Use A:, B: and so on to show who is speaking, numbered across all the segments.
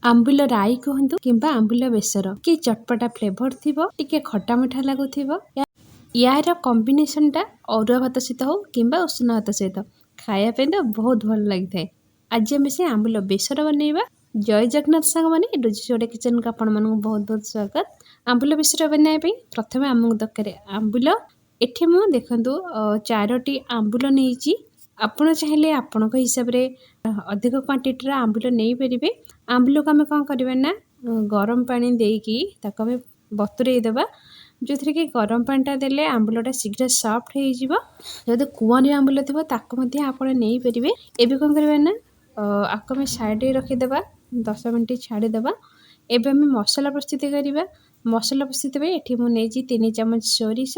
A: आंबुल राई कहतु किंबा आंबुल बेसर कि चटपटा फ्लेवर थिबो टिके खट्टा मिठा लागुथिबो। यार कॉम्बिनेशन टा अरुआ भात सहित हो किंबा उषुना भात सहित खाया पे तो बहुत भल लगी थाए। आज आम से आंबुल बेसर बनैबा। जय जगन्नाथ सांग माने रोजी जोड़े किचन को आपण मानक बहुत बहुत स्वागत। आंबुल बेसर बनाइबा प्रथम आमକୁ दरकार आंबुल। एठी मु देखंतु 4टी आंबुल नेइची। आपण चाहिले आपणक हिसाब रे अधिक क्वांटिटी रा आंबुल नै परिबे। आंबुल को हम कोन करबे ना गरम पानी देकी ताको हम बतुरेई देबा। जो थरे कि गरम पानीटा देले आंबुलटा शीघ्र सॉफ्ट हो जिवो। जदि कुआनी आंबुल थिबो ताको मध्ये आपण नै परिबे। एबे कोन करबे ना आको में साइड रे रखि देबा 10 मिनिट छाड़ी देबा। एबे हम मसाला प्रस्तुत करिबा। मसाला प्रस्तुत बे एठी मु नेजी 3 चम्मच सोरिष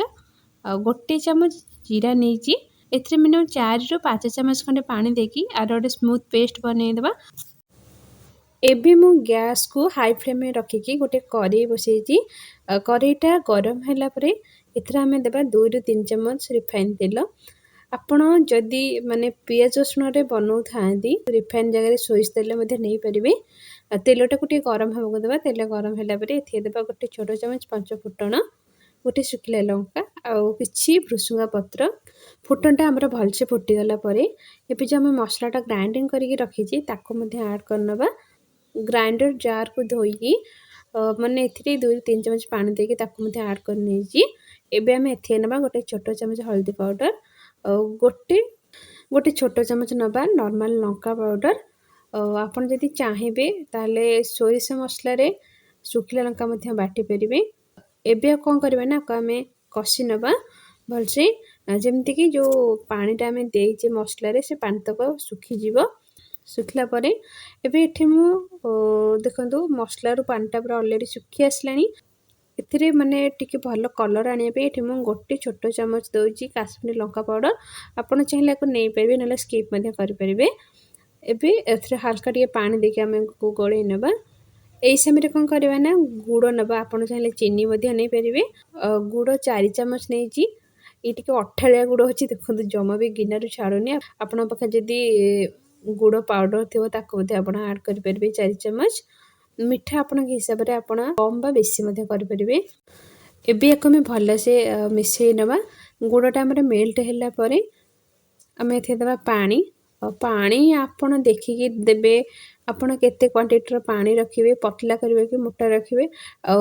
A: आ 1 चम्मच जीरा नेजी। एथरे मिनिमम 4 रु 5 चम्मच खंडे पानी देकी आर गोटे स्मूथ पेस्ट बनै देबा। एबे मु गैस को हाई फ्लेम में रखिकी गोटे कढ़ई बसैची। कढ़ईटा गरम होला परे एथरा हमें देबा 2 रु 3 चम्मच रिफाइन तेल। आपण जदि माने पियाज रसुण रे बनौ थांती रिफाइन जगह सोरिष तेल मध्ये नै परिबे। तेलटा को टे गरम होबो देबा। तेल गरम होला परे एथे देबा गोटे छोटो चम्मच 5 फुटण, गोटे सुखिला लंका आउ किछि भृसुंगा पत्र। फुटणटा हमर भलसे फुटी गला परे एबे जे हम मसलाटा ग्राइंडिंग करिके रखिछि ताको मध्ये ऐड करनबा। ग्राइंडर जार को धोई माने एथिरे 2 रु 3 चम्मच पानी देके ताको मध्ये ऐड कर नेछि। एबे हम एथे नबा गोटे छोटो चम्मच हल्दी पाउडर गोटे छोटो चम्मच नबा नॉर्मल लंका पाउडर। आपण जदि चाहेबे ताले सोरिष मसला रे सुखिला लंका मध्ये बाटी परिबे। एबे कोन करबे ना को हमें कसी नबा भलसे जेमति कि जो पानीटा हमें देइचे मसला रे से पानी तक सुखी जीवो। सुखला परे एबे एठी मु देखंतु मसला रो पानीटा पूरा ऑलरेडी सुखी आसलानी। एथिरे माने टिके भलो कलर आनिया पे एठी मु गोटे छोटो चम्मच दोची काश्मीरी लंका पाउडर। आपण चाहिले को नै परिबे नले स्किप मध्ये करि परिबे। एबे एथिरे हल्का टिके पानी देके हम को गोळे नबा। एई समय रे कोन करबा ना गुड़ नबा। आपण चाहिले चीनी मध्ये नै परिबे। गुड़ 4 चम्मच नेची। ई टिके अठाळिया गुड़ होची देखंतु जमा भी गिनारु छाडुनी। आपण पखा जदी गुड़ पाउडर थिबो ताको मध्ये आपण ऐड करि परिबे 4 चम्मच। मिठा आपण के हिसाब रे आपण कम बा बेसी मध्ये करि परिबे। एबे याको में भल से मिसै नबा। गुड़टा हमर मेल्ट हैला परे हम एथे देबा पानी। पानी आपण देखिकी देबे। आपण केते क्वांटिटी रो पानी रखिबे पतला करबे कि मोटा रखिबे। आ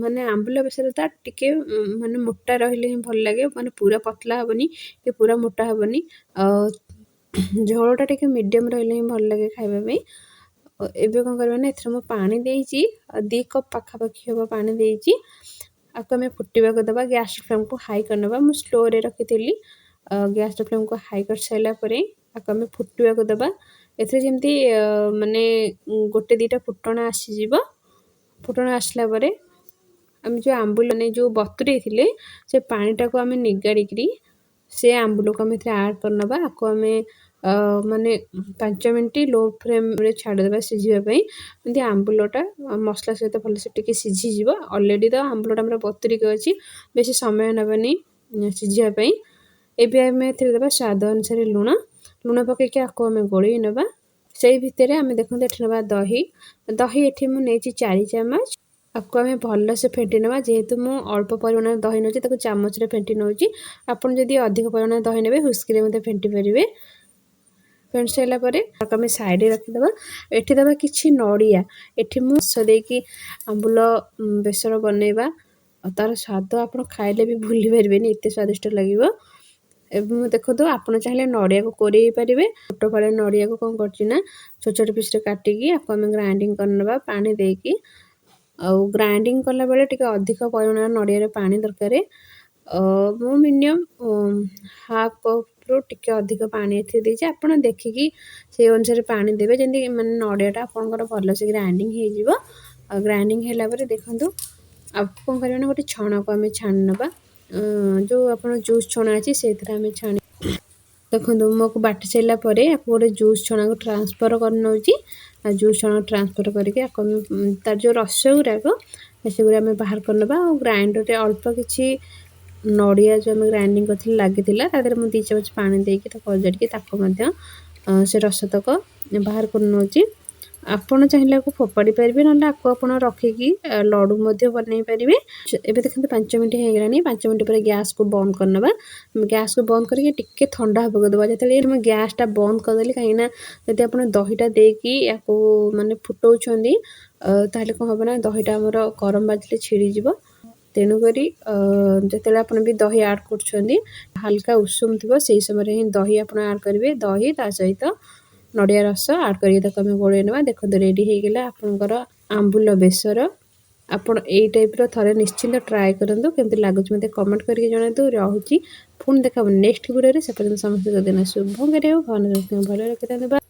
A: माने आंबुला बेसर ता टिके माने मोटा रहिले ही भल लागे। माने पूरा पतला हबनी कि पूरा मोटा हबनी। झोलटा टिके मीडियम रहिले ही भल लागे खाइबा में। एबे कोन करबे ना एथरे मु पानी देइची 2 कप पाखा पाखी होबा पानी देइची। आको में फुटीबा को दबा। गैस फ्लेम को हाई करनबा। मु स्लो रे रखितली। गैस फ्लेम को हाई कर साइला परे आको में फुटीबा को दबा। एथरे जेमती माने गोटे दीटा फुटण आसी जीवो। फुटण आसला परे हम जो आंबुल ने जो बतुरे थिले से पानीटा को हमें निगाड़ी से आंबुल को हम एथरे ऐड करनबा। आको हमें माने 5 मिनिट लो फ्लेम रे छाड़ देबा सिझिबा पई। एंती आंबुलटा मसला सहित भल से टिके सिझी जीवो। ऑलरेडी तो आंबुलटा हमरा बतुरी के अछि बेसी समय नबनी सिझिबा पई। एबे हमें एथरे देबा स्वाद अनुसार लूण पके के आको हमें गोळी नबा। सेई भितरे हमें देखंत एथरे नबा दही एठी मु नेची 4 चम्मच। आको हमें भल से फेंटी नबा। जेहेतु मु अल्प परिमाण दही नउची ताको चामच रे फेंटी नउची। आपण जदी अधिक परिमाण दही नेबे हुस्की रे मते फेंटी परिबे। फेंट साइला परे ताको हमें साइड रे रखि देबा। एठी देबा किछि नडिया। एठी मु रस देकी आंबुल बेसर बनैबा। तार स्वाद आपण खाइले भी भूली परिबेनी एते स्वादिष्ट लागिवो। एबे मु देखो तो आपण चाहिले नडिया को कोरेई परिबे। छोटो फाळे नडिया को कोन करछि ना छोट छोट पीस रे काटिकी आको हमें ग्राइंडिंग करनबा पानी देकी। ग्राइंडिंग करला बेले टिके अधिक परिमाण नडिया रे पानी दरकारे। मु मिनिमम हाफ कप रो टिके अधिक पानी एथि देछि। आपण देखिकी से अनुसार पानी देबे जेंति माने नडियाटा आपनकर भल से ग्राइंडिंग हे जिवो। ग्राइंडिंग हैला परे देखंतु आप कोन करबे ना गोटे छाना को हमें छान नबा। जो आपण जूस छाना अछि सेथरा हमें छानी देखंतु मको बाटी साइला परे आपको गोटे जूस छाना को ट्रांसफर कर नउची। जूस छाना ट्रांसफर करके आको तार जो रस गुरा को से गुरा हमें बाहर करनबा। ग्राइंडर रे अल्प किछि नडिया जो हमें ग्राइंडिंग करथिल लागिथिला तादर मु 2 चम्मच पानी देकी ताको ऑलरेडी ताको मध्य से रस तक बाहर कर नउची। ଆପଣ ଚାହିଁଲେ ଆକୁ ଫୋପାଡ଼ି ପାରିବେ, ନହେଲେ ଆକୁ ଆପଣ ରଖିକି ଲଡ଼ୁ ମଧ୍ୟ ବନେଇ ପାରିବେ। ଏବେ ଦେଖନ୍ତୁ 5 ମିନିଟ୍ ହେଇଗଲାଣି। 5 ମିନିଟ୍ ପରେ ଗ୍ୟାସ୍‌କୁ ବନ୍ଦ କରିନେବା। ଗ୍ୟାସ୍‌କୁ ବନ୍ଦ କରିକି ଟିକେ ଥଣ୍ଡା ହେବାକୁ ଦେବା। ଯେତେବେଳେ ମୁଁ ଗ୍ୟାସ୍‌ଟା ବନ୍ଦ କରିଦେଲି, କାହିଁକିନା ଯଦି ଆପଣ ଦହିଟା ଦେଇକି ୟାକୁ ମାନେ ଫୁଟଉଛନ୍ତି, ତାହେଲେ କ'ଣ ହେବ ନା ଦହିଟା ଆମର ଗରମ ବାଜିଲେ ଛିଡ଼ିଯିବ। ତେଣୁକରି ଯେତେବେଳେ ଆପଣ ବି ଦହି ଆଡ଼୍ କରୁଛନ୍ତି, ହାଲକା ଉଷୁମ ଥିବ ସେଇ ସମୟରେ ହିଁ ଦହି ଆପଣ ଆଡ଼୍ କରିବେ। ଦହି ତା ସହିତ ନଡ଼ିଆ ରସ ଆଡ଼୍ କରିକି ତାକୁ ଆମେ ଗୋଳେଇ ନେବା। ଦେଖନ୍ତୁ ରେଡ଼ି ହେଇଗଲା ଆପଣଙ୍କର ଆମ୍ବୁଲ ବେସର। ଆପଣ ଏଇ ଟାଇପ୍‌ର ଥରେ ନିଶ୍ଚିନ୍ତ ଟ୍ରାଏ କରନ୍ତୁ। କେମିତି ଲାଗୁଛି ମୋତେ କମେଣ୍ଟ କରିକି ଜଣାନ୍ତୁ। ରହୁଛି, ପୁଣି ଦେଖା ହେବ ନେକ୍ସଟ ଭିଡ଼ିଓରେ। ସେ ପର୍ଯ୍ୟନ୍ତ ସମସ୍ତଙ୍କ ଦିନ ଶୁଭ କରିବାକୁ, ଭଗବାନ ସମସ୍ତଙ୍କୁ ଭଲରେ ରଖିଥାନ୍ତୁ।